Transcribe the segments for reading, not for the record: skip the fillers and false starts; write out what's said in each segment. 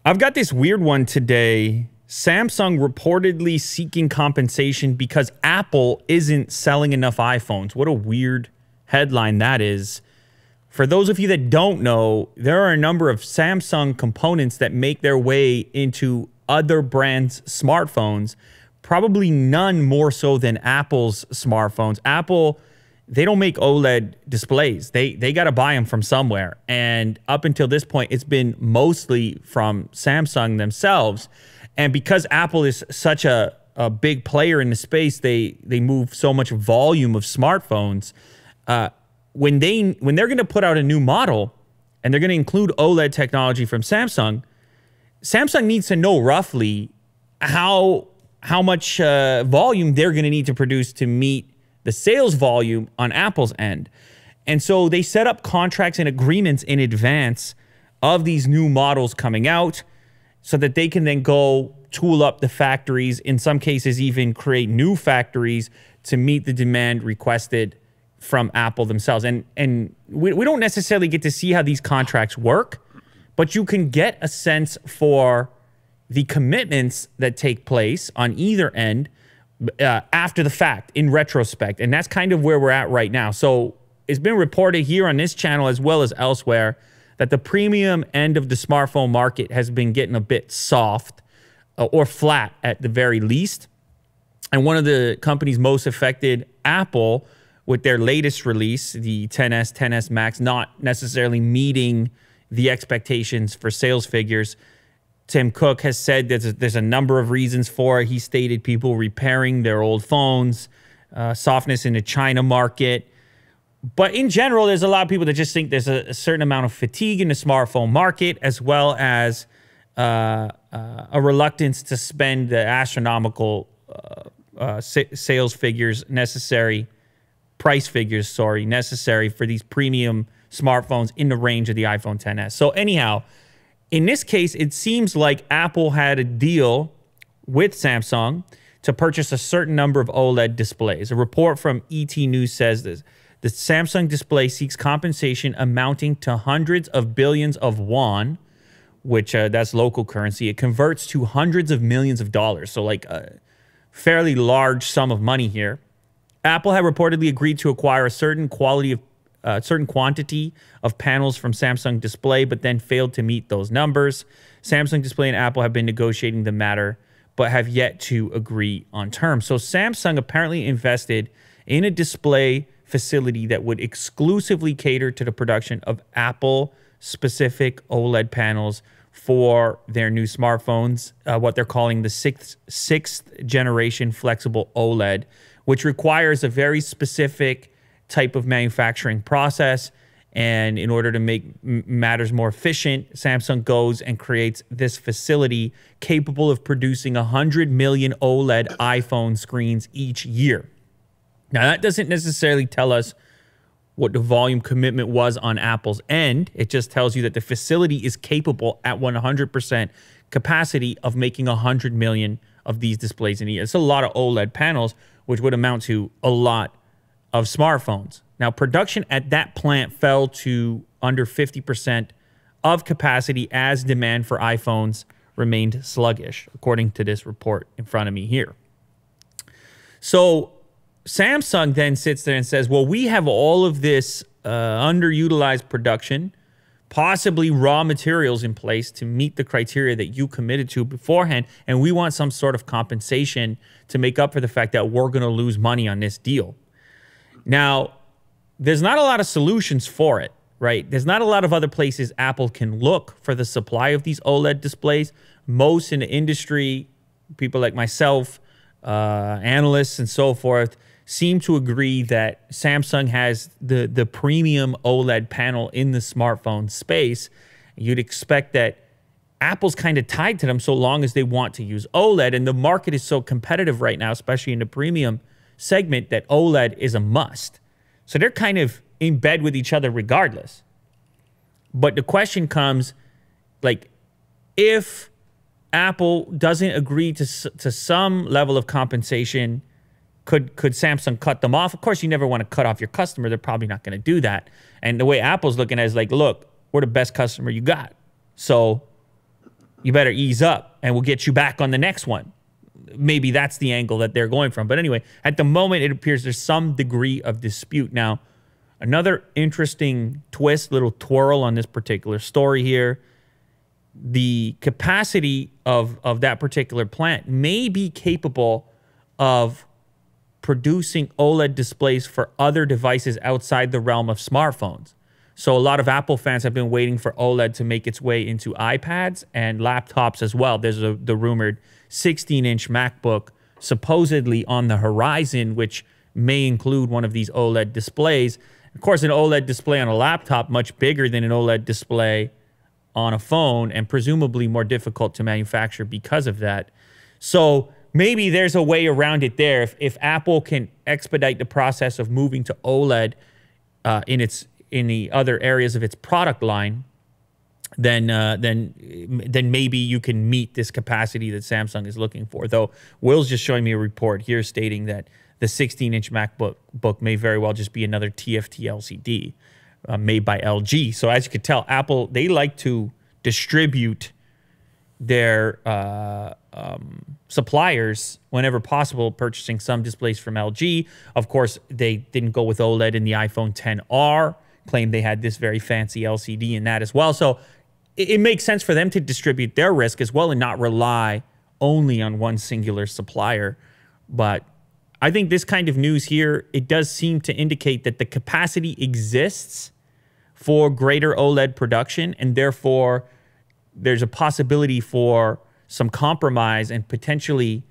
I've got this weird one today. Samsung reportedly seeking compensation because Apple isn't selling enough iPhones. What a weird headline that is. For those of you that don't know, there are a number of Samsung components that make their way into other brands' smartphones, probably none more so than Apple's smartphones. Apple, they don't make OLED displays. They got to buy them from somewhere. And up until this point, it's been mostly from Samsung themselves. And because Apple is such a big player in the space, they move so much volume of smartphones. When they're going to put out a new model and they're going to include OLED technology from Samsung, Samsung needs to know roughly how much volume they're going to need to produce to meet the sales volume on Apple's end. And so they set up contracts and agreements in advance of these new models coming out so that they can then go tool up the factories, in some cases even create new factories to meet the demand requested from Apple themselves. And we don't necessarily get to see how these contracts work, but you can get a sense for the commitments that take place on either end after the fact, in retrospect. And that's kind of where we're at right now. So it's been reported here on this channel as well as elsewhere that the premium end of the smartphone market has been getting a bit soft or flat at the very least. And one of the companies most affected, Apple, with their latest release, the XS, XS Max, not necessarily meeting the expectations for sales figures. Tim Cook has said there's a number of reasons for it. He stated people repairing their old phones, softness in the China market. But in general, there's a lot of people that just think there's a certain amount of fatigue in the smartphone market, as well as a reluctance to spend the astronomical sales figures necessary, price figures, sorry, necessary for these premium smartphones in the range of the iPhone XS. So anyhow, in this case, it seems like Apple had a deal with Samsung to purchase a certain number of OLED displays. A report from ET News says this. The Samsung display seeks compensation amounting to hundreds of billions of won, which that's local currency. It converts to hundreds of millions of dollars, so like a fairly large sum of money here. Apple had reportedly agreed to acquire a certain quantity of panels from Samsung Display, but then failed to meet those numbers. Samsung Display and Apple have been negotiating the matter, but have yet to agree on terms. So Samsung apparently invested in a display facility that would exclusively cater to the production of Apple-specific OLED panels for their new smartphones, what they're calling the sixth generation flexible OLED, which requires a very specific type of manufacturing process. And in order to make matters more efficient, Samsung goes and creates this facility capable of producing 100 million OLED iPhone screens each year. Now, that doesn't necessarily tell us what the volume commitment was on Apple's end. It just tells you that the facility is capable at 100% capacity of making 100 million of these displays in a year. It's a lot of OLED panels, which would amount to a lot of smartphones. Now, production at that plant fell to under 50% of capacity as demand for iPhones remained sluggish, according to this report in front of me here. So Samsung then sits there and says, well, we have all of this underutilized production, possibly raw materials in place to meet the criteria that you committed to beforehand, and we want some sort of compensation to make up for the fact that we're going to lose money on this deal. Now, there's not a lot of solutions for it, right? There's not a lot of other places Apple can look for the supply of these OLED displays. Most in the industry, people like myself, analysts and so forth, seem to agree that Samsung has the premium OLED panel in the smartphone space. You'd expect that Apple's kind of tied to them so long as they want to use OLED. And the market is so competitive right now, especially in the premium segment, that OLED is a must. So they're kind of in bed with each other regardless. But the question comes, like, if Apple doesn't agree to some level of compensation, could Samsung cut them off? Of course, you never want to cut off your customer. They're probably not going to do that. And the way Apple's looking at it is like, look, we're the best customer you got. So you better ease up and we'll get you back on the next one. Maybe that's the angle that they're going from. But anyway, at the moment, it appears there's some degree of dispute. Now, another interesting twist, little twirl on this particular story here. The capacity of that particular plant may be capable of producing OLED displays for other devices outside the realm of smartphones. So a lot of Apple fans have been waiting for OLED to make its way into iPads and laptops as well. There's the rumored 16-inch MacBook supposedly on the horizon, which may include one of these OLED displays. Of course, an OLED display on a laptop, much bigger than an OLED display on a phone, and presumably more difficult to manufacture because of that. So maybe there's a way around it there. If Apple can expedite the process of moving to OLED in the other areas of its product line, then maybe you can meet this capacity that Samsung is looking for. Though Will's just showing me a report here stating that the 16-inch MacBook may very well just be another TFT LCD made by LG. So as you could tell, Apple, they like to distribute their suppliers whenever possible, purchasing some displays from LG. Of course, they didn't go with OLED in the iPhone XR, claimed they had this very fancy LCD in that as well. So it makes sense for them to distribute their risk as well and not rely only on one singular supplier. But I think this kind of news here, it does seem to indicate that the capacity exists for greater OLED production, and therefore there's a possibility for some compromise and potentially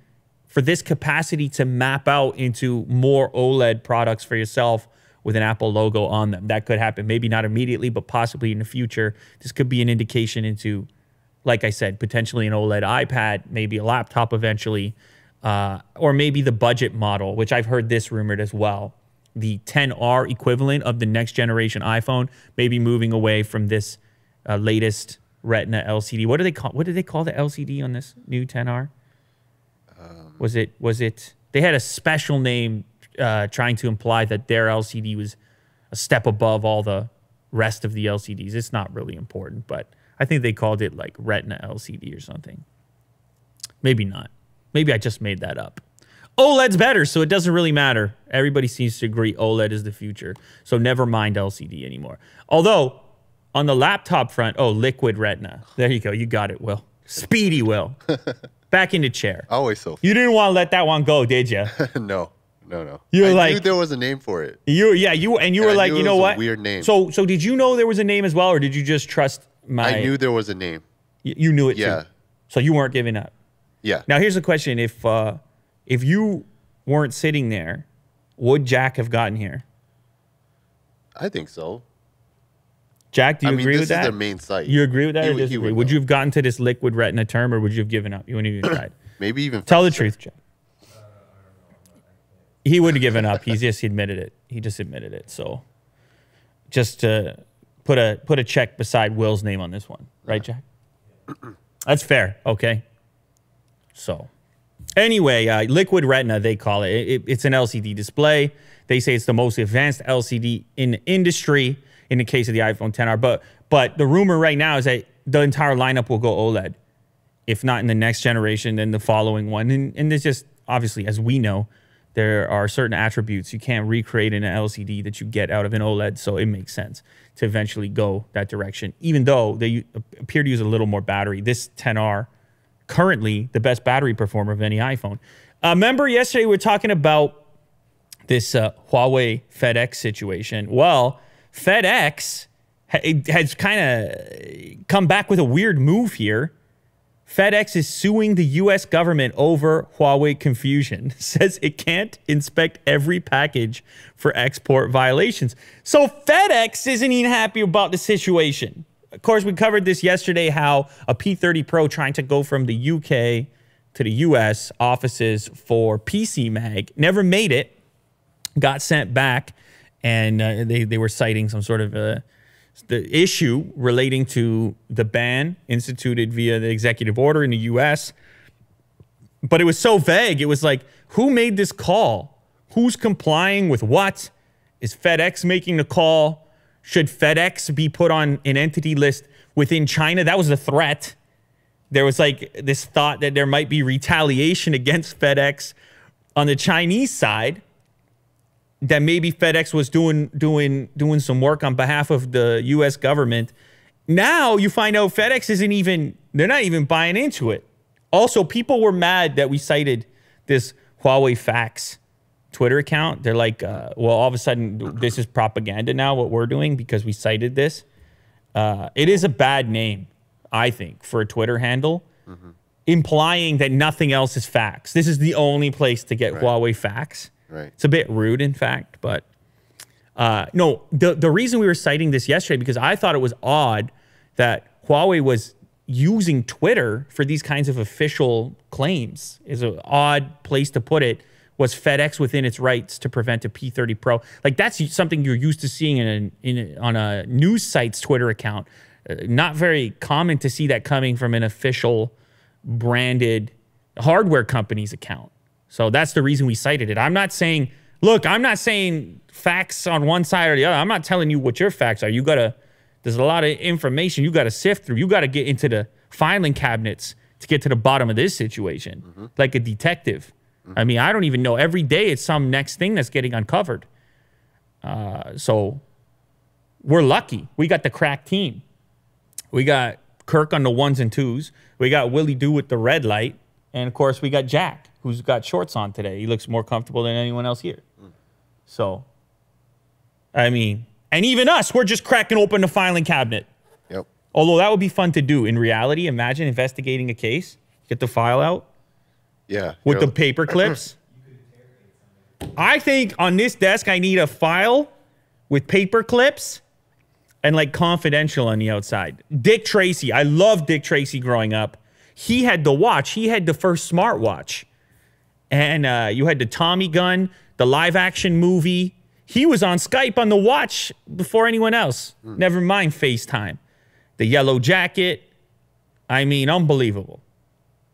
for this capacity to map out into more OLED products for yourself with an Apple logo on them. That could happen. Maybe not immediately, but possibly in the future. This could be an indication into, like I said, potentially an OLED iPad, maybe a laptop eventually, or maybe the budget model, which I've heard this rumored as well. The XR equivalent of the next generation iPhone, maybe moving away from this latest Retina LCD. What do they call? What did they call the LCD on this new XR? Was it? They had a special name trying to imply that their LCD was a step above all the rest of the LCDs. It's not really important, but I think they called it like Retina LCD or something. Maybe not. Maybe I just made that up. OLED's better, so it doesn't really matter. Everybody seems to agree OLED is the future, so never mind LCD anymore. Although, on the laptop front, oh, liquid retina. There you go. You got it, Will. Speedy Will. Back in the chair. Always so. You didn't want to let that one go, did you? No. You were I knew there was a name for it. You were like, you know what? A weird name. So did you know there was a name as well, or did you just trust my? I knew there was a name. You knew it too. Yeah. So you weren't giving up. Yeah. Now here's the question: if you weren't sitting there, would Jack have gotten here? I think so. Jack, do you agree with that? This is their main site. You agree with that or disagree? Would you have gotten to this liquid retina term, or would you have given up? You wouldn't even tried. Maybe even tell the truth, Jack. He wouldn't have given up. He admitted it. He just admitted it. So just to put a check beside Will's name on this one. Right, Jack? That's fair. Okay. So anyway, liquid retina, they call it. It's an LCD display. They say it's the most advanced LCD in the industry in the case of the iPhone XR. But the rumor right now is that the entire lineup will go OLED. If not in the next generation, then the following one. And there's just, obviously, as we know, there are certain attributes you can't recreate in an LCD that you get out of an OLED, so it makes sense to eventually go that direction, even though they appear to use a little more battery. This XR, currently the best battery performer of any iPhone. Remember yesterday we were talking about this Huawei FedEx situation. Well, FedEx has kind of come back with a weird move here. FedEx is suing the U.S. government over Huawei confusion. Says it can't inspect every package for export violations. So FedEx isn't even happy about the situation. Of course, we covered this yesterday, how a P30 Pro trying to go from the UK to the US offices for PC Mag never made it, got sent back, and they were citing some sort of the issue relating to the ban instituted via the executive order in the US. But it was so vague. It was like, who made this call? Who's complying with what? Is FedEx making the call? Should FedEx be put on an entity list within China? That was the threat. there was like this thought that there might be retaliation against FedEx on the Chinese side, that maybe FedEx was doing some work on behalf of the U.S. government. Now you find out FedEx they're not even buying into it. Also, people were mad that we cited this Huawei Facts Twitter account. They're like, well, all of a sudden, this is propaganda now, what we're doing, because we cited this. It is a bad name, I think, for a Twitter handle, implying that nothing else is facts. This is the only place to get Huawei Facts. Right. It's a bit rude, in fact, but no, the reason we were citing this yesterday, because I thought it was odd that Huawei was using Twitter for these kinds of official claims. Is an odd place to put it. Was FedEx within its rights to prevent a P30 Pro? Like, that's something you're used to seeing on a news site's Twitter account. Not very common to see that coming from an official branded hardware company's account. So that's the reason we cited it. I'm not saying, look, I'm not saying facts on one side or the other. I'm not telling you what your facts are. There's a lot of information you got to sift through. You got to get into the filing cabinets to get to the bottom of this situation, like a detective. I mean, I don't even know. Every day it's some next thing that's getting uncovered. So we're lucky. We got the crack team. We got Kirk on the 1s and 2s. We got Willie Doo with the red light. And, of course, we got Jack, who's got shorts on today. He looks more comfortable than anyone else here. So, I mean, and even us, we're just cracking open the filing cabinet. Yep. Although that would be fun to do. In reality, imagine investigating a case, get the file out. Yeah. With the paper clips. I think on this desk, I need a file with paper clips and like confidential on the outside. Dick Tracy. I loved Dick Tracy growing up. He had the watch. He had the first smartwatch. And you had the Tommy gun, the live action movie. He was on Skype on the watch before anyone else. Never mind FaceTime. The yellow jacket. I mean, unbelievable.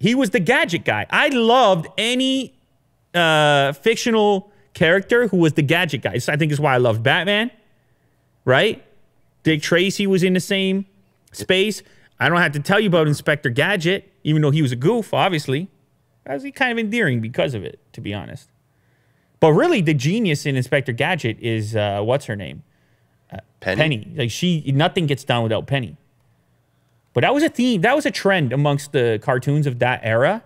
He was the gadget guy. I loved any fictional character who was the gadget guy. So I think it's why I loved Batman, right? Dick Tracy was in the same space. I don't have to tell you about Inspector Gadget, even though he was a goof, obviously. I was kind of endearing because of it, to be honest. But really, the genius in Inspector Gadget is, what's her name? Penny. Like, nothing gets done without Penny. But that was a theme. That was a trend amongst the cartoons of that era.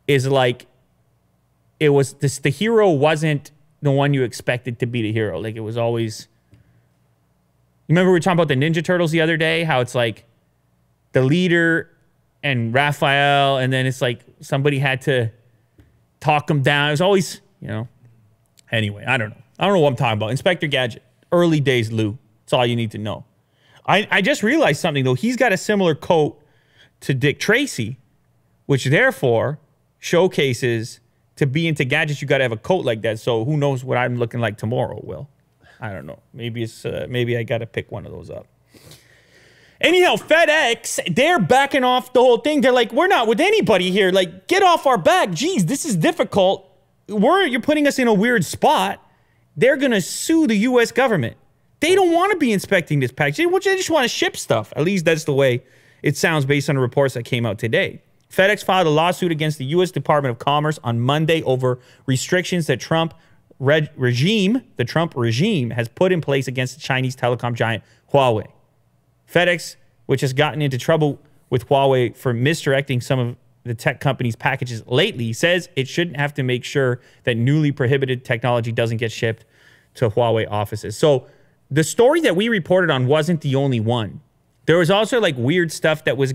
Is like, it was this. The hero wasn't the one you expected to be the hero. Like, it was always. You remember we were talking about the Ninja Turtles the other day? How it's like the leader and Raphael, and then it's like somebody had to talk him down. It was always, you know. Anyway, I don't know. I don't know what I'm talking about. Inspector Gadget. Early days, Lou. That's all you need to know. I just realized something, though. He's got a similar coat to Dick Tracy, which therefore showcases to be into gadgets, you got to have a coat like that. So who knows what I'm looking like tomorrow, Will. I don't know. Maybe it's maybe I got to pick one of those up. Anyhow, FedEx, they're backing off the whole thing. They're like, we're not with anybody here. Like, get off our back. Geez, this is difficult. You're putting us in a weird spot. They're going to sue the U.S. government. They don't want to be inspecting this package. They just want to ship stuff. At least that's the way it sounds based on the reports that came out today. FedEx filed a lawsuit against the U.S. Department of Commerce on Monday over restrictions that the Trump regime has put in place against the Chinese telecom giant Huawei. FedEx, which has gotten into trouble with Huawei for misdirecting some of the tech company's packages lately, says it shouldn't have to make sure that newly prohibited technology doesn't get shipped to Huawei offices. So the story that we reported on wasn't the only one. There was also like weird stuff that was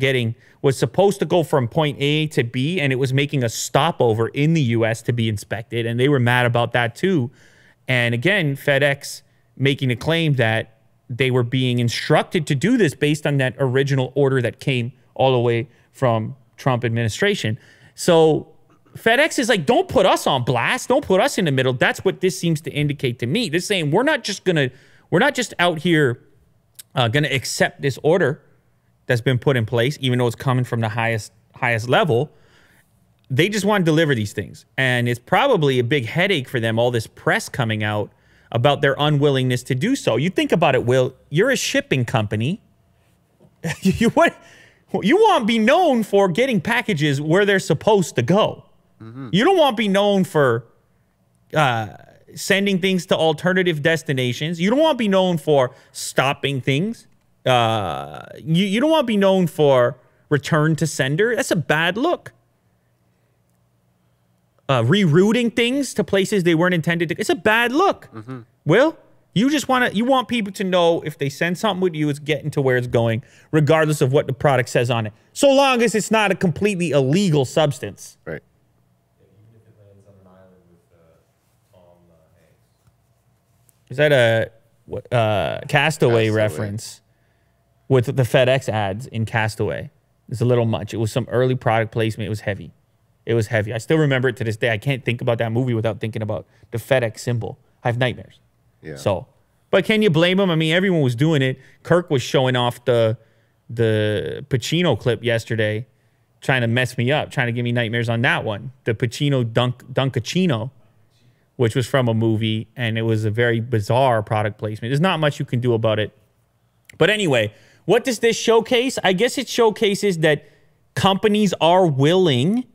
supposed to go from point A to B, and it was making a stopover in the U.S. to be inspected, and they were mad about that too. And again, FedEx making a claim that they were being instructed to do this based on that original order that came all the way from Trump administration. So FedEx is like, don't put us on blast. Don't put us in the middle. That's what this seems to indicate to me. They're saying we're not just out here going to accept this order that's been put in place, even though it's coming from the highest level. They just want to deliver these things. And it's probably a big headache for them, all this press coming out about their unwillingness to do so. You think about it, Will. You're a shipping company. You want to be known for getting packages where they're supposed to go. You don't want to be known for sending things to alternative destinations. You don't want to be known for stopping things. You don't want to be known for return to sender. That's a bad look. Rerouting things to places they weren't intended to. It's a bad look. Will, you want people to know if they send something with you, it's getting to where it's going, regardless of what the product says on it. So long as it's not a completely illegal substance. Right. Even if it lands on an island with Tom Hanks. Is that a Castaway reference with the FedEx ads in Castaway? It's a little much. It was some early product placement. It was heavy. It was heavy. I still remember it to this day. I can't think about that movie without thinking about the FedEx symbol. I have nightmares. Yeah. So, but can you blame him? I mean, everyone was doing it. Kirk was showing off the Pacino clip yesterday, trying to mess me up, trying to give me nightmares on that one. The Pacino Dunkachino, which was from a movie, and it was a very bizarre product placement. There's not much you can do about it. But anyway, what does this showcase? I guess it showcases that companies are willing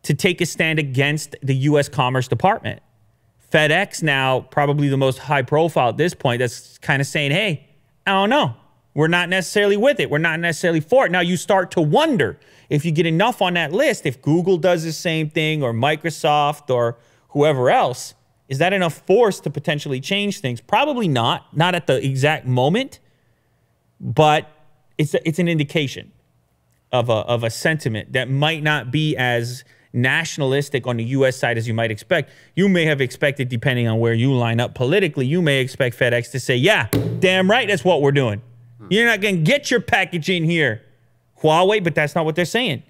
to take a stand against the U.S. Commerce Department. FedEx now, probably the most high profile at this point, that's kind of saying, hey, I don't know. We're not necessarily with it. We're not necessarily for it. Now you start to wonder if you get enough on that list, if Google does the same thing or Microsoft or whoever else, is that enough force to potentially change things? Probably not at the exact moment, but it's an indication of a sentiment that might not be as nationalistic on the U.S. side as you might expect. You may have expected, depending on where you line up politically, you may expect FedEx to say, yeah, damn right, that's what we're doing. You're not going to get your package in here, Huawei, but that's not what they're saying.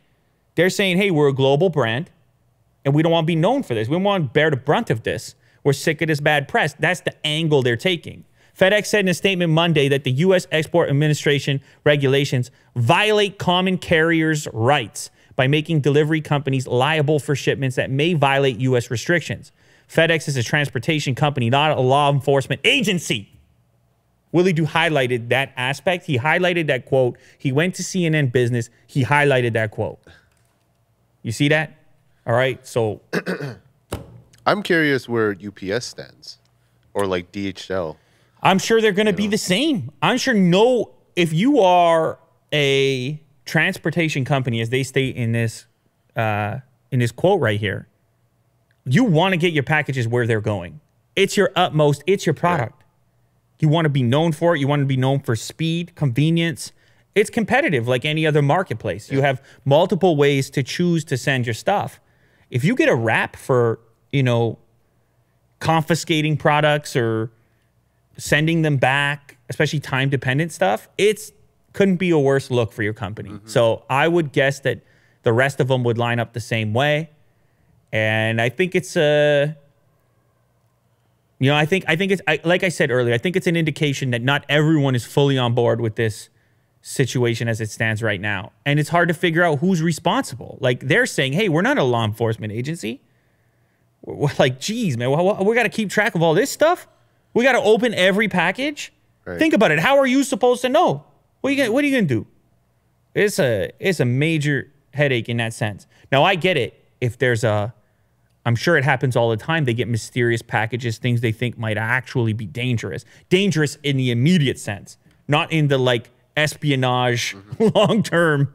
They're saying, hey, we're a global brand, and we don't want to be known for this. We don't want to bear the brunt of this. We're sick of this bad press. That's the angle they're taking. FedEx said in a statement Monday that the U.S. Export Administration regulations violate common carriers' rights by making delivery companies liable for shipments that may violate U.S. restrictions. FedEx is a transportation company, not a law enforcement agency. Willie Do highlighted that aspect. He highlighted that quote. He went to CNN Business. He highlighted that quote. You see that? All right, so. I'm curious where UPS stands or like DHL. I'm sure they're going to be the same. I'm sure if you are a transportation company, as they state in this quote right here, you want to get your packages where they're going. It's your utmost. It's your product. Right. You want to be known for it. You want to be known for speed, convenience. It's competitive like any other marketplace. Yeah. You have multiple ways to choose to send your stuff. If you get a rap for, confiscating products or sending them back, especially time-dependent stuff, couldn't be a worse look for your company. So I would guess that the rest of them would line up the same way. And I think it's like I said earlier, I think it's an indication that not everyone is fully on board with this situation as it stands right now. And it's hard to figure out who's responsible. Like they're saying, hey, we're not a law enforcement agency. We're like, geez, man, we got to keep track of all this stuff. We got to open every package. Right. Think about it. How are you supposed to know? What are you gonna do? It's a major headache in that sense. Now I get it. If there's I'm sure it happens all the time. They get mysterious packages, things they think might actually be dangerous. Dangerous in the immediate sense, not in the like espionage, long-term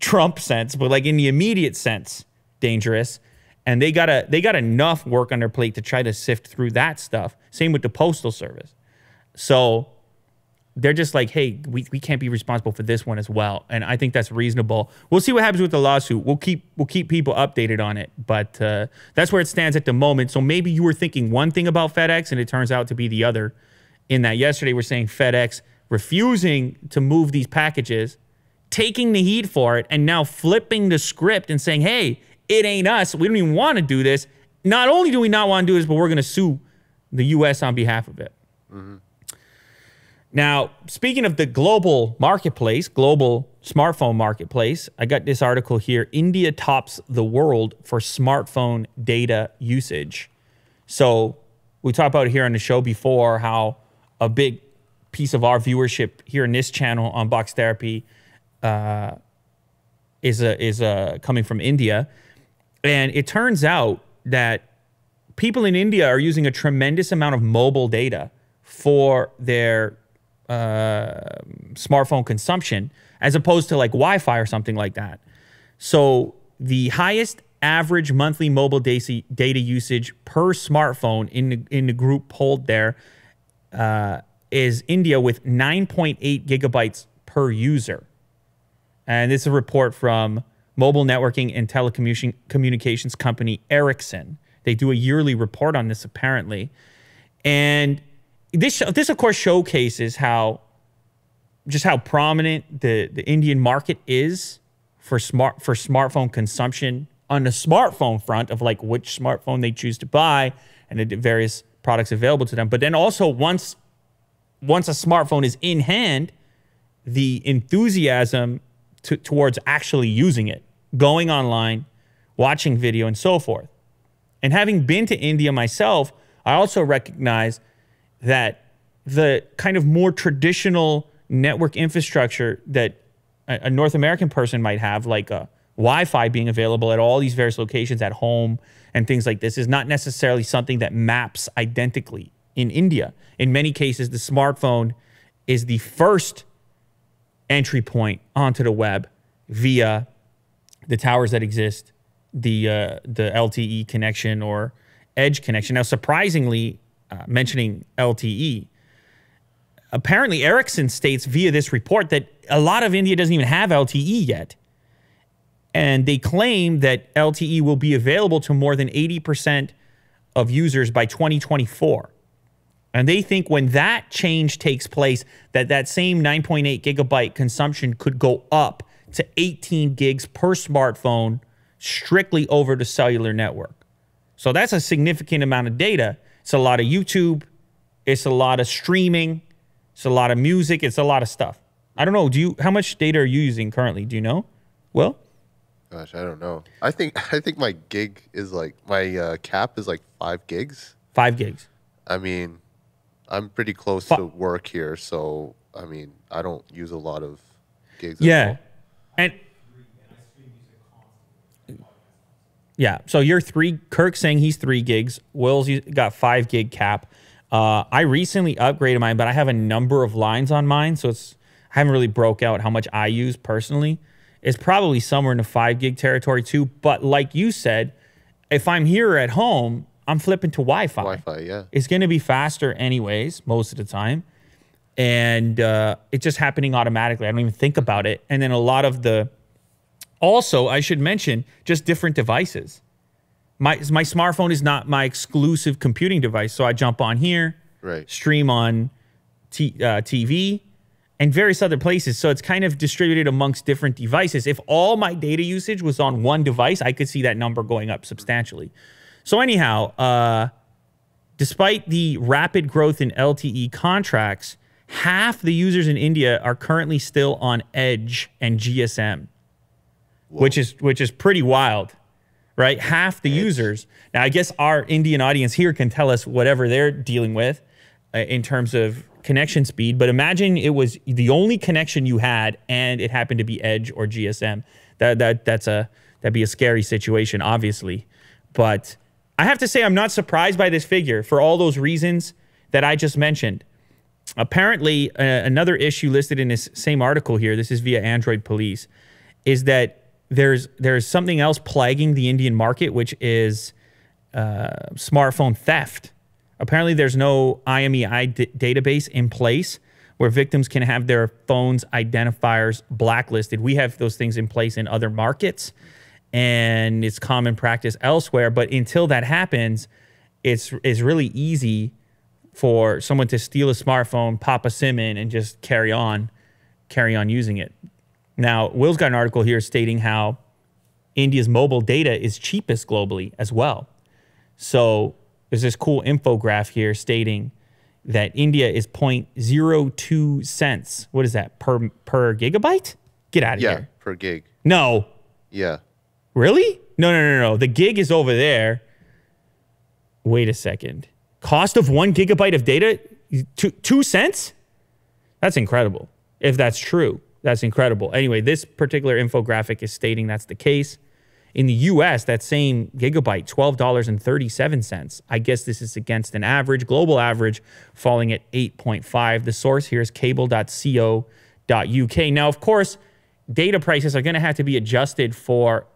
Trump sense, but like in the immediate sense, dangerous. And they got enough work on their plate to try to sift through that stuff. Same with the Postal Service. So they're just like, hey, we can't be responsible for this one as well. And I think that's reasonable. We'll see what happens with the lawsuit. We'll keep people updated on it. But that's where it stands at the moment. So maybe you were thinking one thing about FedEx and it turns out to be the other. In that yesterday we're saying FedEx refusing to move these packages, taking the heat for it, and now flipping the script and saying, hey, it ain't us. We don't even want to do this. Not only do we not want to do this, but we're going to sue the U.S. on behalf of it. Now, speaking of the global marketplace, global smartphone marketplace, I got this article here. India tops the world for smartphone data usage. So we talked about it here on the show before, how a big piece of our viewership here in this channel on Box Therapy is coming from India. And it turns out that people in India are using a tremendous amount of mobile data for their smartphone consumption, as opposed to like Wi-Fi or something like that. So the highest average monthly mobile data usage per smartphone in the group polled there is India with 9.8 gigabytes per user. And this is a report from mobile networking and telecommunications company Ericsson. They do a yearly report on this, apparently. And this of course, showcases how prominent the Indian market is for smartphone consumption on the smartphone front, of like which smartphone they choose to buy and the various products available to them. But then also once a smartphone is in hand, the enthusiasm towards actually using it, going online, watching video, and so forth. And having been to India myself, I also recognize that the kind of more traditional network infrastructure that a North American person might have, like a Wi-Fi being available at all these various locations at home and things like this, is not necessarily something that maps identically in India. In many cases, the smartphone is the first entry point onto the web via the towers that exist, the LTE connection or edge connection. Now, surprisingly, mentioning LTE, apparently Ericsson states via this report that a lot of India doesn't even have LTE yet. And they claim that LTE will be available to more than 80% of users by 2024. And they think when that change takes place, that same 9.8 gigabyte consumption could go up to 18 gigs per smartphone strictly over the cellular network. So that's a significant amount of data. It's a lot of YouTube. It's a lot of streaming. It's a lot of music. It's a lot of stuff. I don't know. How much data are you using currently? Do you know? Will? Gosh, I don't know. I think my gig is like, my cap is like 5 gigs. 5 gigs. I mean, I'm pretty close to work here, so I mean, I don't use a lot of gigs. Yeah. And yeah, so you're 3. Kirk's saying he's 3 gigs. Will's got 5 gig cap. I recently upgraded mine, but I have a number of lines on mine, so I haven't really broke out how much I use personally. It's probably somewhere in the 5 gig territory too. But like you said, if I'm here at home, I'm flipping to Wi-Fi. Wi-Fi, yeah. It's going to be faster anyways, most of the time. And it's just happening automatically. I don't even think about it. And then a lot of also, I should mention, just different devices. My smartphone is not my exclusive computing device. So I jump on here, right, stream on TV, and various other places. So it's kind of distributed amongst different devices. If all my data usage was on one device, I could see that number going up substantially. So anyhow, despite the rapid growth in LTE contracts, half the users in India are currently still on Edge and GSM, which is pretty wild, right? Half the users. Now, I guess our Indian audience here can tell us whatever they're dealing with in terms of connection speed. But imagine it was the only connection you had, and it happened to be Edge or GSM. That'd be a scary situation, obviously. But I have to say, I'm not surprised by this figure for all those reasons that I just mentioned. Apparently, another issue listed in this same article here, this is via Android Police, is that there's something else plaguing the Indian market, which is smartphone theft. Apparently, there's no IMEI database in place where victims can have their phone's identifiers blacklisted. We have those things in place in other markets, and it's common practice elsewhere. But until that happens, it's really easy for someone to steal a smartphone, pop a SIM in, and just carry on using it. Now, Will's got an article here stating how India's mobile data is cheapest globally as well. So there's this cool infograph here stating that India is 0.02 cents. What is that, per gigabyte? Get out of here. Yeah, per gig. No. Yeah. Really? No. The gig is over there. Wait a second. Cost of 1 gigabyte of data, 2 cents? That's incredible, if that's true. That's incredible. Anyway, this particular infographic is stating that's the case. In the US, that same gigabyte, $12.37. I guess this is against an average, global average, falling at 8.5. The source here is cable.co.uk. Now, of course, data prices are going to have to be adjusted for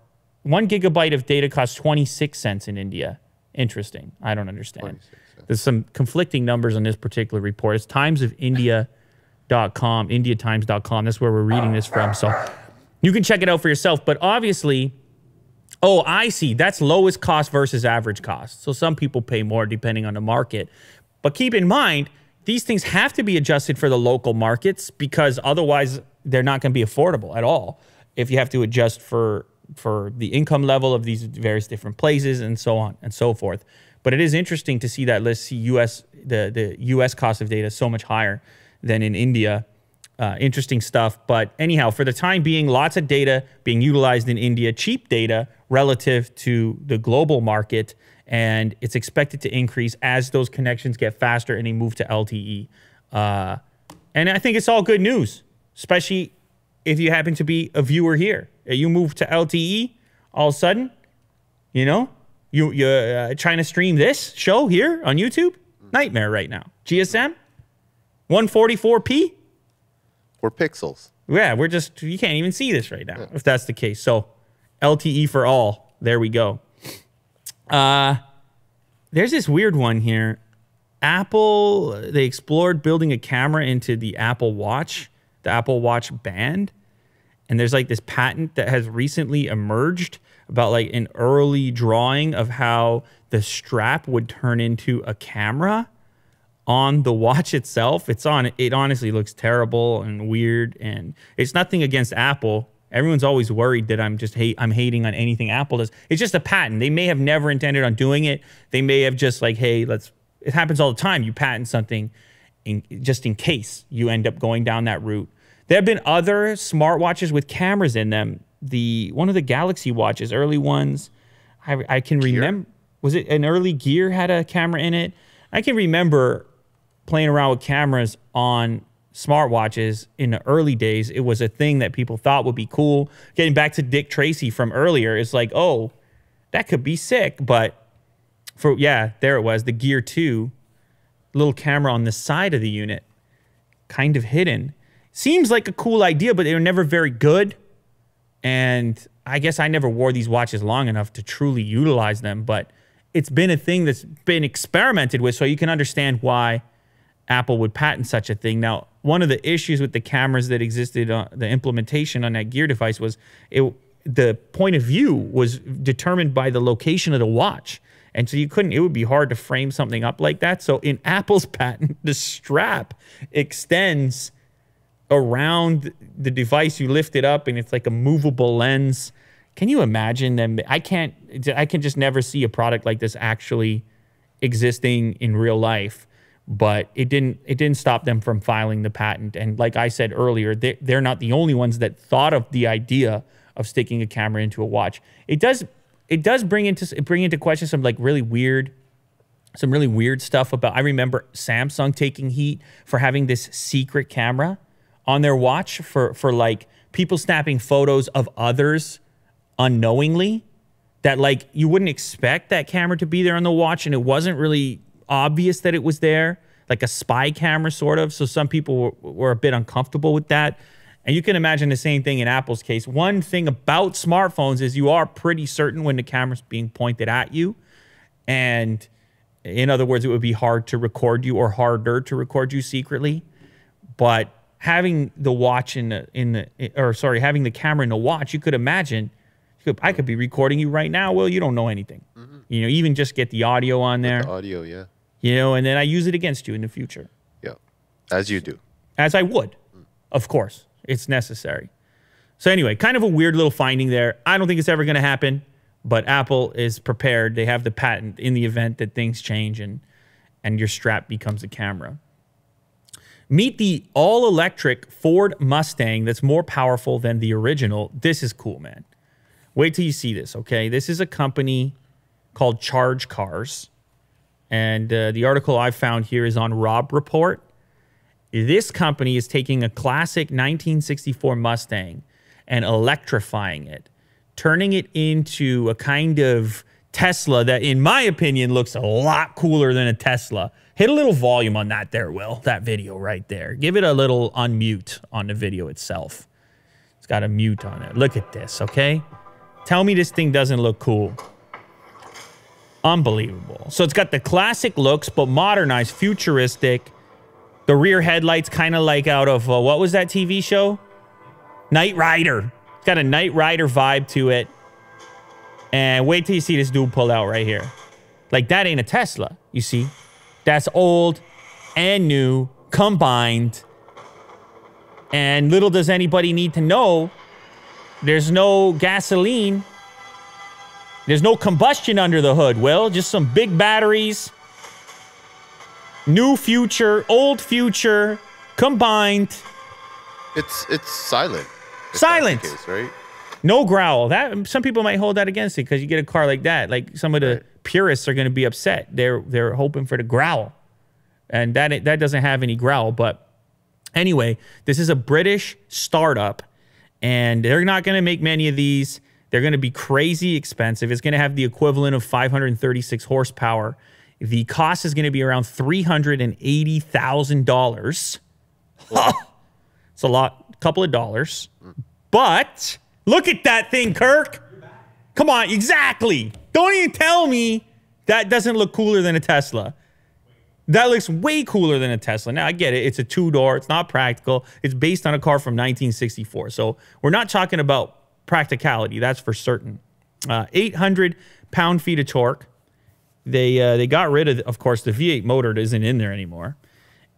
1 gigabyte of data costs 26 cents in India. Interesting. I don't understand. There's some conflicting numbers on this particular report. It's timesofIndia.com, indiatimes.com. That's where we're reading this from. So you can check it out for yourself. But obviously, oh, I see. That's lowest cost versus average cost. So some people pay more depending on the market. But keep in mind, these things have to be adjusted for the local markets because otherwise they're not going to be affordable at all if you have to adjust for the income level of these various different places and so on and so forth. But it is interesting to see that list, see the U.S. cost of data so much higher than in India. Interesting stuff. But anyhow, for the time being, lots of data being utilized in India, cheap data relative to the global market, and it's expected to increase as those connections get faster and they move to LTE. And I think it's all good news, especially if you happen to be a viewer here. You move to LTE, all of a sudden, you know, you're trying to stream this show here on YouTube? Nightmare right now. GSM? 144p? 4 pixels. Yeah, you can't even see this right now, if that's the case. So, LTE for all. There we go. There's this weird one here. Apple, they explored building a camera into the Apple Watch band. And there's like this patent that has recently emerged about like an early drawing of how the strap would turn into a camera on the watch itself. It honestly looks terrible and weird, and it's nothing against Apple. Everyone's always worried that I'm hating on anything Apple does. It's just a patent. They may have never intended on doing it. They may have just like, hey, it happens all the time. You patent something just in case you end up going down that route. There have been other smartwatches with cameras in them. One of the Galaxy watches, early ones, I can remember. Was it an early Gear had a camera in it? I can remember playing around with cameras on smartwatches in the early days. It was a thing that people thought would be cool. Getting back to Dick Tracy from earlier, it's like, oh, that could be sick. But there it was, the Gear 2, little camera on the side of the unit, kind of hidden. Seems like a cool idea, but they were never very good. And I guess I never wore these watches long enough to truly utilize them, but it's been a thing that's been experimented with, so you can understand why Apple would patent such a thing. Now, one of the issues with the cameras that existed, the implementation on that Gear device was the point of view was determined by the location of the watch. And so it would be hard to frame something up like that. So in Apple's patent, the strap extends around the device. You lift it up and it's like a movable lens. Can you imagine them? I can just never see a product like this actually existing in real life. But it didn't stop them from filing the patent. And like I said earlier, they're not the only ones that thought of the idea of sticking a camera into a watch. It does bring into question some really weird stuff about. I remember Samsung taking heat for having this secret camera on their watch for like people snapping photos of others unknowingly, that like you wouldn't expect that camera to be there on the watch, and it wasn't really obvious that it was there, like a spy camera sort of. So some people were a bit uncomfortable with that. And you can imagine the same thing in Apple's case. One thing about smartphones is you are pretty certain when the camera's being pointed at you. And in other words, it would be hard to record you, or harder to record you secretly. But having the watch having the camera in the watch, you could imagine, I could be recording you right now. Well, you don't know anything. Mm-hmm. You know, even just get the audio on there. The audio, yeah. You know, and then I use it against you in the future. Yeah, as you do. As I would, of course. It's necessary. So anyway, kind of a weird little finding there. I don't think it's ever going to happen, but Apple is prepared. They have the patent in the event that things change and your strap becomes a camera. Meet the all-electric Ford Mustang that's more powerful than the original. This is cool, man. Wait till you see this, okay? This is a company called Charge Cars. And the article I found here is on Rob Report. This company is taking a classic 1964 Mustang and electrifying it, turning it into a kind of Tesla that, in my opinion, looks a lot cooler than a Tesla. Hit a little volume on that there, Will, that video right there. Give it a little unmute on the video itself. It's got a mute on it. Look at this, okay? Tell me this thing doesn't look cool. Unbelievable. So it's got the classic looks, but modernized, futuristic. The rear headlights kind of like out of, what was that TV show? Knight Rider. It's got a Knight Rider vibe to it. And wait till you see this dude pull out right here. Like, that ain't a Tesla, you see? That's old and new combined. And little does anybody need to know, there's no gasoline. There's no combustion under the hood, Will. Just some big batteries. New future, old future, combined. It's silent. Silent. Case, right? No growl. That some people might hold that against it because you get a car like that. Like, some of the purists are going to be upset. They're hoping for the growl, and that doesn't have any growl. But anyway, this is a British startup, and they're not going to make many of these. They're going to be crazy expensive. It's going to have the equivalent of 536 horsepower. The cost is going to be around $380,000. It's a lot, a couple of dollars. But look at that thing, Kirk. Come on, exactly. Don't even tell me that doesn't look cooler than a Tesla. That looks way cooler than a Tesla. Now, I get it. It's a two-door. It's not practical. It's based on a car from 1964. So we're not talking about practicality. That's for certain. 800 pound-feet of torque. They got rid of course, the V8 motor isn't in there anymore.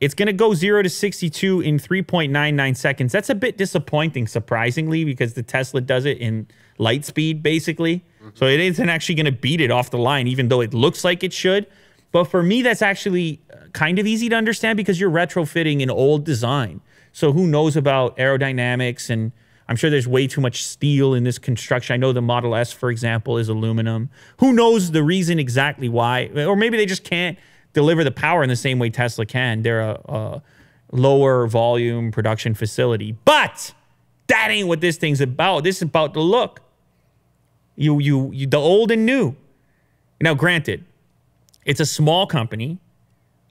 It's going to go 0 to 62 in 3.99 seconds. That's a bit disappointing, surprisingly, because the Tesla does it in light speed, basically. So it isn't actually going to beat it off the line, even though it looks like it should. But for me, that's actually kind of easy to understand because you're retrofitting an old design. So who knows about aerodynamics, and I'm sure there's way too much steel in this construction. I know the Model S, for example, is aluminum. Who knows the reason exactly why? Or maybe they just can't deliver the power in the same way Tesla can. They're a lower volume production facility. But that ain't what this thing's about. This is about the look. The old and new. Now, granted, it's a small company.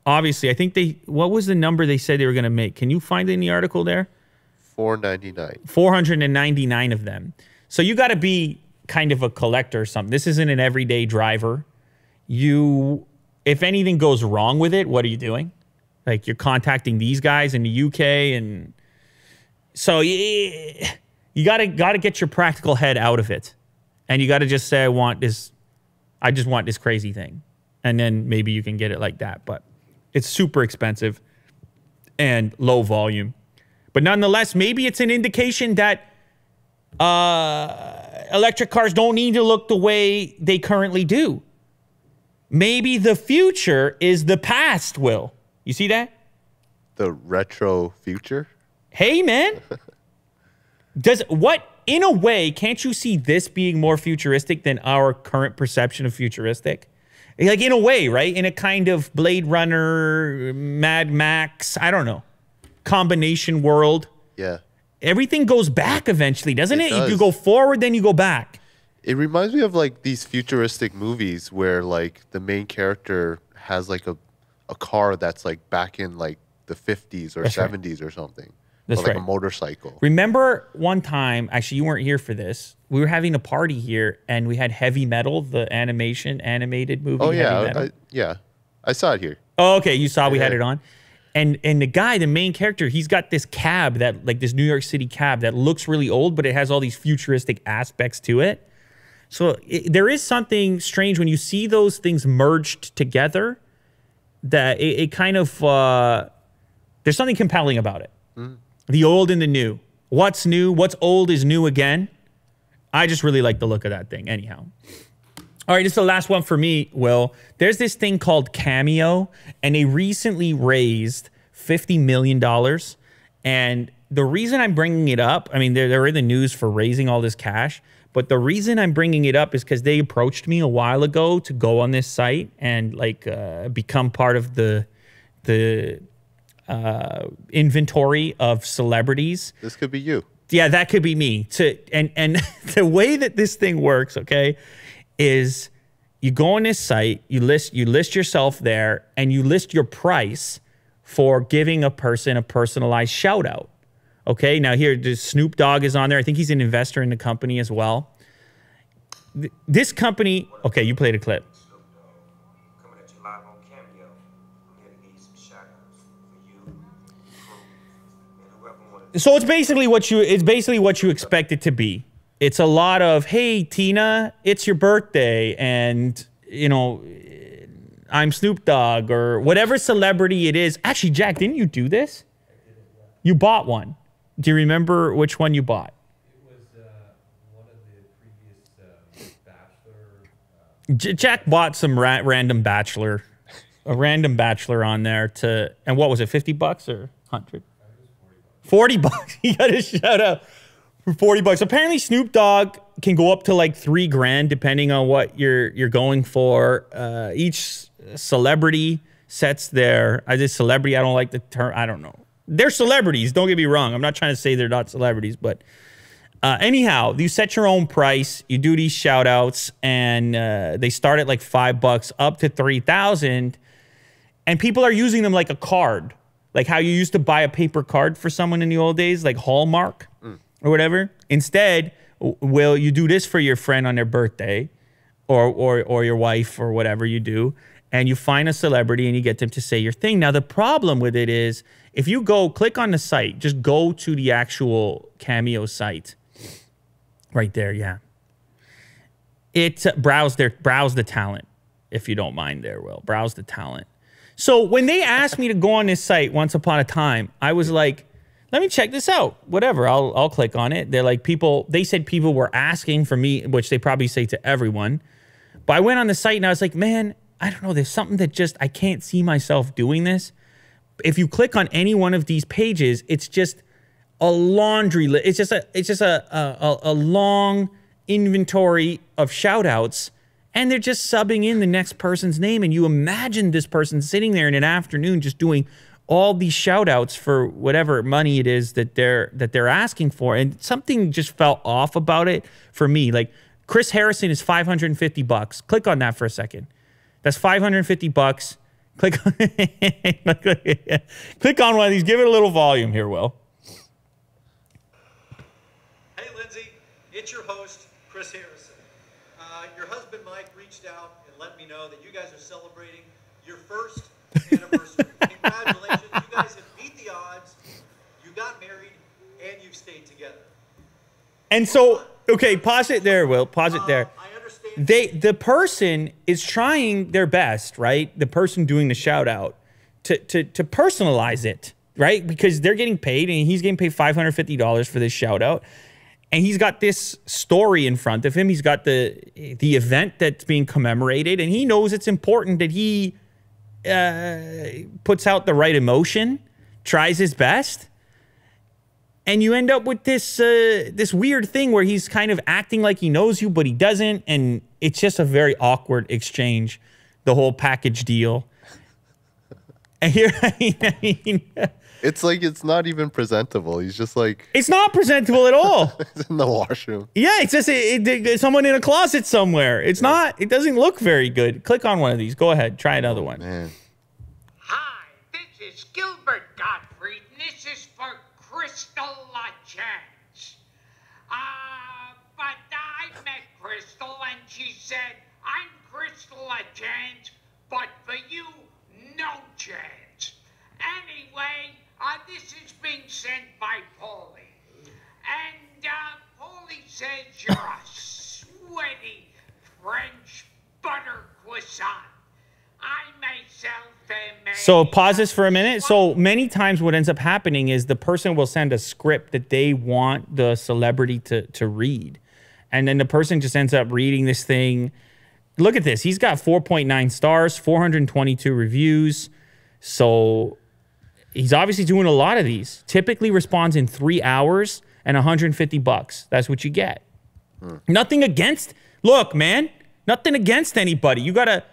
Obviously, I think what was the number they said they were going to make? Can you find it in the article there? 499. 499 of them. So you got to be kind of a collector or something. This isn't an everyday driver. If anything goes wrong with it, what are you doing? Like, you're contacting these guys in the UK, and so you got to get your practical head out of it, and you got to just say, I just want this crazy thing, and then maybe you can get it like that. But it's super expensive and low volume. But nonetheless, maybe it's an indication that electric cars don't need to look the way they currently do. Maybe the future is the past, Will. You see that? The retro future? Hey, man. In a way, can't you see this being more futuristic than our current perception of futuristic? Like, in a way, right? In a kind of Blade Runner, Mad Max, I don't know, combination world. Yeah. Everything goes back eventually, doesn't it? Does. You go forward, then you go back. It reminds me of like these futuristic movies where like the main character has like a car that's like back in like the 50s or 70s or something. That's or like right. a motorcycle. Remember one time, actually you weren't here for this, we were having a party here and we had Heavy Metal, the animated movie. Oh, Heavy yeah. I saw it here. Oh, okay. You saw we had it on. And the guy, the main character, he's got this cab that, like this New York City cab that looks really old, but it has all these futuristic aspects to it. So there is something strange when you see those things merged together that it kind of, there's something compelling about it. The old and the new. What's new? What's old is new again. I just really like the look of that thing anyhow. All right, this is the last one for me, Will. There's this thing called Cameo, and they recently raised $50 million. And the reason I'm bringing it up, I mean, they're in the news for raising all this cash, but the reason I'm bringing it up is because they approached me a while ago to go on this site and like become part of the inventory of celebrities. This could be you. Yeah, that could be me. And the way that this thing works, okay, is you go on this site, you list yourself there, and you list your price for giving a person a personalized shout out. Okay, now here, Snoop Dogg is on there. I think he's an investor in the company as well. This company, okay, you played a clip. Coming at you live on Cameo. I'm here to give you some shout-outs for you, crew, and whoever wanted to. So it's basically what you expect it to be. It's a lot of, hey, Tina, it's your birthday, and you know, I'm Snoop Dogg or whatever celebrity it is. Actually, Jack, didn't you do this? You bought one. Do you remember which one you bought? It was one of the previous Bachelor. Jack bought some random bachelor, a random bachelor on there to, and what was it, 50 bucks or 100? 40 bucks. He got a shout out for 40 bucks. Apparently Snoop Dogg can go up to like $3,000 depending on what you're going for. Each celebrity sets their, I just celebrity, I don't like the term, I don't know. They're celebrities, don't get me wrong. I'm not trying to say they're not celebrities, but anyhow, you set your own price, you do these shout outs, and they start at like $5 up to 3,000, and people are using them like a card. Like how you used to buy a paper card for someone in the old days, like Hallmark or whatever. Instead, will you do this for your friend on their birthday or your wife or whatever you do, and you find a celebrity and you get them to say your thing. Now, the problem with it is if you go click on the site, just go to the actual Cameo site right there. Yeah. It's browse the talent, if you don't mind there, Will. Browse the talent. So when they asked me to go on this site once upon a time, I was like, let me check this out. Whatever, I'll click on it. They're like they said people were asking for me, which they probably say to everyone. But I went on the site and I was like, man, I don't know. There's something that just, I can't see myself doing this. If you click on any one of these pages, it's just a laundry list. It's just a long inventory of shout outs, and they're just subbing in the next person's name. And you imagine this person sitting there in an afternoon just doing all these shout outs for whatever money it is that they're asking for. And something just felt off about it for me. Like Chris Harrison is $550. Click on that for a second. That's $550. Click on, click on one of these. Give it a little volume here, Will. Hey, Lindsay, it's your host, Chris Harrison. Your husband Mike reached out and let me know that you guys are celebrating your first anniversary. Congratulations, you guys have beat the odds. You got married and you've stayed together. And so, okay, pause it there, Will. Pause it there. I understand. The person is trying their best, right? The person doing the shout out to personalize it, right? Because they're getting paid and he's getting paid $550 for this shout out. And he's got this story in front of him. He's got the event that's being commemorated, and he knows it's important that he puts out the right emotion, tries his best. And you end up with this this weird thing where he's kind of acting like he knows you, but he doesn't. And it's just a very awkward exchange, the whole package deal. And here, I mean, It's like it's not even presentable. He's just like it's not presentable at all. he's in the washroom. Yeah, it's just someone in a closet somewhere. It's not. It doesn't look very good. Click on one of these. Go ahead. Try another one. Man. Hi, this is Gilbert Gottfried, and this is for Crystal Chance. But I met Crystal, and she said, I'm Crystal Chance, but for you, no chance. Anyway, this is being sent by Paulie. And Paulie says you're a sweaty French butter croissant. I myself am So pause this for a minute. So many times what ends up happening is the person will send a script that they want the celebrity to read. And then the person just ends up reading this thing. Look at this. He's got 4.9 stars, 422 reviews. So he's obviously doing a lot of these. Typically responds in 3 hours and $150. That's what you get. Nothing against, look, man, nothing against anybody. You gotta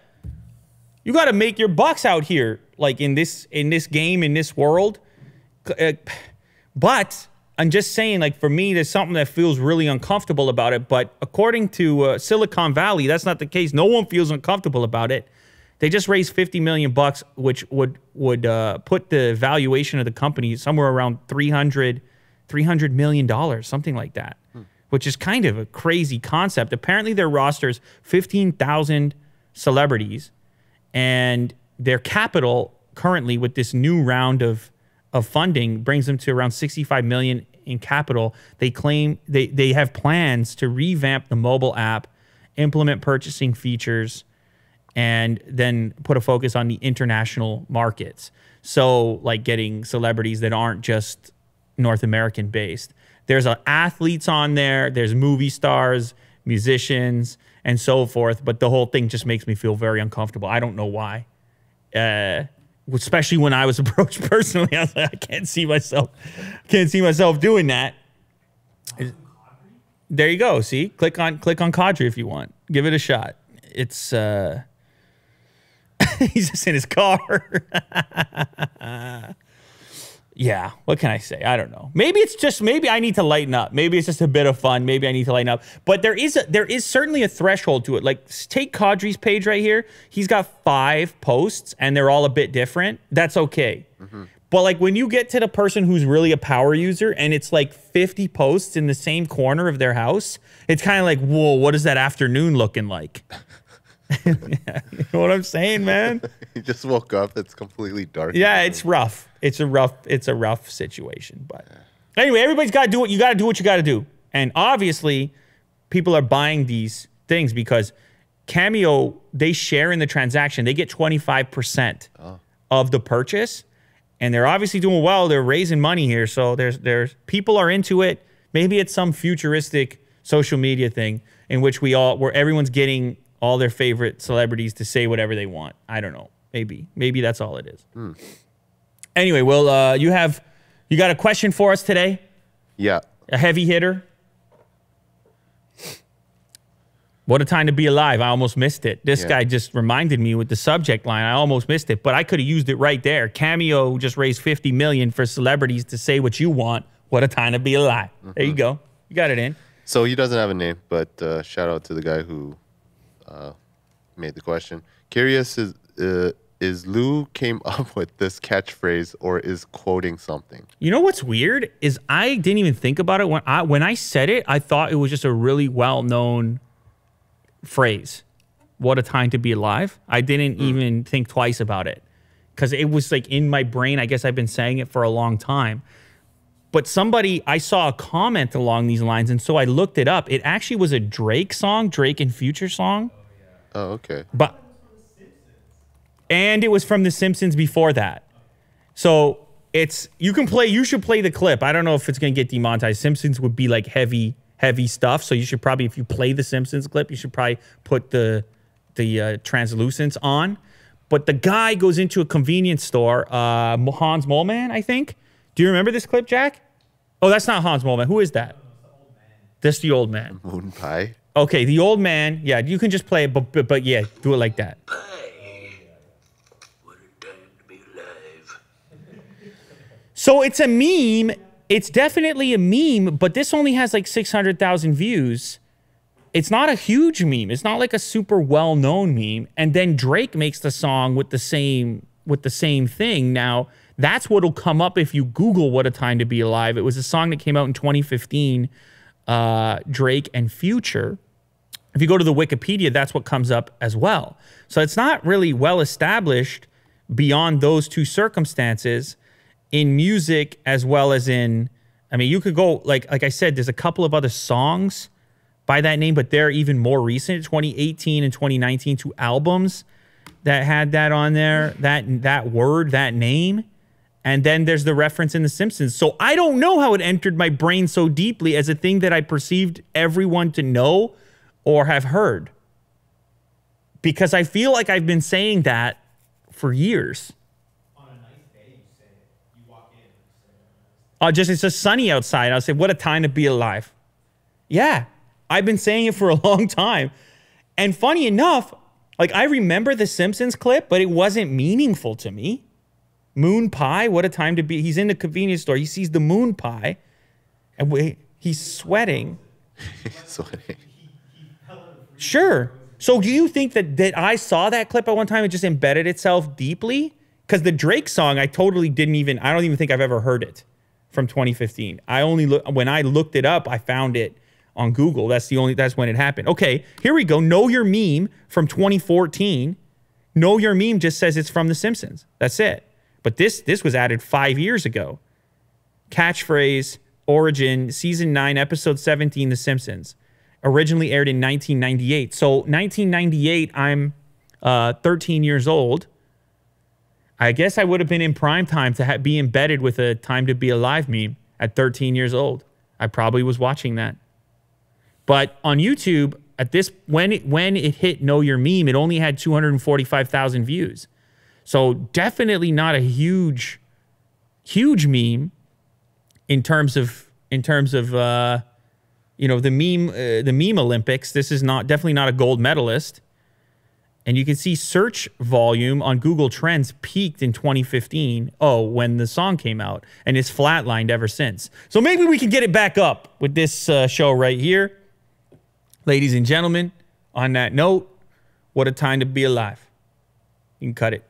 make your bucks out here. like in this game, in this world. But I'm just saying, like, for me, there's something that feels really uncomfortable about it. But according to Silicon Valley, that's not the case. No one feels uncomfortable about it. They just raised $50 million, which would put the valuation of the company somewhere around $300 million, something like that, which is kind of a crazy concept. Apparently, their roster's 15,000 celebrities, and their capital currently with this new round of funding brings them to around 65 million in capital. They claim they have plans to revamp the mobile app, implement purchasing features, and then put a focus on the international markets. So like getting celebrities that aren't just North American based. There's athletes on there, there's movie stars, musicians, and so forth. But the whole thing just makes me feel very uncomfortable. I don't know why. Especially when I was approached personally, I was like, I can't see myself doing that. There you go. See, click on Cadre if you want. Give it a shot. It's he's just in his car. Yeah, what can I say? I don't know. Maybe I need to lighten up. Maybe it's just a bit of fun. Maybe I need to lighten up. But there is certainly a threshold to it. Like, take Cadre's page right here. He's got 5 posts, and they're all a bit different. That's okay. But like when you get to the person who's really a power user, and it's like 50 posts in the same corner of their house, it's kind of like, whoa, what is that afternoon looking like? Yeah, you know what I'm saying, man? You just woke up. It's completely dark. Yeah, it's rough. It's a rough situation. But anyway, everybody's got to do what you got to do. What you got to do. And obviously, people are buying these things because Cameo, they share in the transaction. They get 25% of the purchase, and they're obviously doing well. They're raising money here, so there's people are into it. Maybe it's some futuristic social media thing in which where everyone's getting all their favorite celebrities to say whatever they want. I don't know. Maybe that's all it is. Anyway, well, you got a question for us today? Yeah. A heavy hitter? What a time to be alive. I almost missed it. This guy just reminded me with the subject line. I almost missed it, but I could have used it right there. Cameo just raised $50 million for celebrities to say what you want. What a time to be alive. There you go. You got it in. So he doesn't have a name, but shout out to the guy who made the question. Curious is Lou came up with this catchphrase or is quoting something? You know what's weird is I didn't even think about it when I said it. I thought it was just a really well-known phrase. What a time to be alive. I didn't even think twice about it because it was like in my brain. I guess I've been saying it for a long time. But I saw a comment along these lines, and so I looked it up. It actually was a Drake song, Drake and Future song. Oh, okay. And it was from The Simpsons before that. So you should play the clip. I don't know if it's going to get demonetized. Simpsons would be like heavy stuff. So you should probably, if you play the Simpsons clip, you should probably put the translucence on. But the guy goes into a convenience store, Hans Moleman, I think. Do you remember this clip, Jack? Oh, that's not Hans Moleman. Who is that? That's the old man. Moon pie. Okay, the old man. Yeah, you can just play it, but yeah, do it like that. What a time to be alive. So it's a meme. It's definitely a meme, but this only has like 600,000 views. It's not a huge meme. It's not like a super well-known meme. And then Drake makes the song with the same thing. Now, that's what'll come up if you Google What a Time to Be Alive. It was a song that came out in 2015, Drake and Future. If you go to the Wikipedia, that's what comes up as well. So it's not really well established beyond those two circumstances in music as well as in, I mean, you could go, like I said, there's a couple of other songs by that name, but they're even more recent. 2018 and 2019, 2 albums that had that on there, that word, that name. And then there's the reference in The Simpsons. So I don't know how it entered my brain so deeply as a thing that I perceived everyone to know or have heard. Because I feel like I've been saying that for years. On a nice day, you say it. You walk in and say it. It's just sunny outside. I'll say, what a time to be alive. Yeah, I've been saying it for a long time. And funny enough, like I remember the Simpsons clip, but it wasn't meaningful to me. Moon pie? What a time to be. He's in the convenience store. He sees the moon pie. And he's sweating. Sweating. Sure. So do you think that I saw that clip at one time and just embedded itself deeply? Because the Drake song, I don't even think I've ever heard it from 2015. When I looked it up, I found it on Google. That's when it happened. Okay, here we go. Know Your Meme from 2014. Know Your Meme just says it's from The Simpsons. That's it. But this was added 5 years ago. Catchphrase, origin, season 9, episode 17, The Simpsons. Originally aired in 1998. So 1998, I'm 13 years old. I guess I would have been in prime time to be embedded with a Time to Be Alive meme at 13 years old. I probably was watching that. But on YouTube, when it hit Know Your Meme, it only had 245,000 views. So definitely not a huge meme in terms of the meme Olympics. This is definitely not a gold medalist. And you can see search volume on Google Trends peaked in 2015. Oh, when the song came out, and it's flatlined ever since. So maybe we can get it back up with this show right here. Ladies and gentlemen, on that note, what a time to be alive. You can cut it.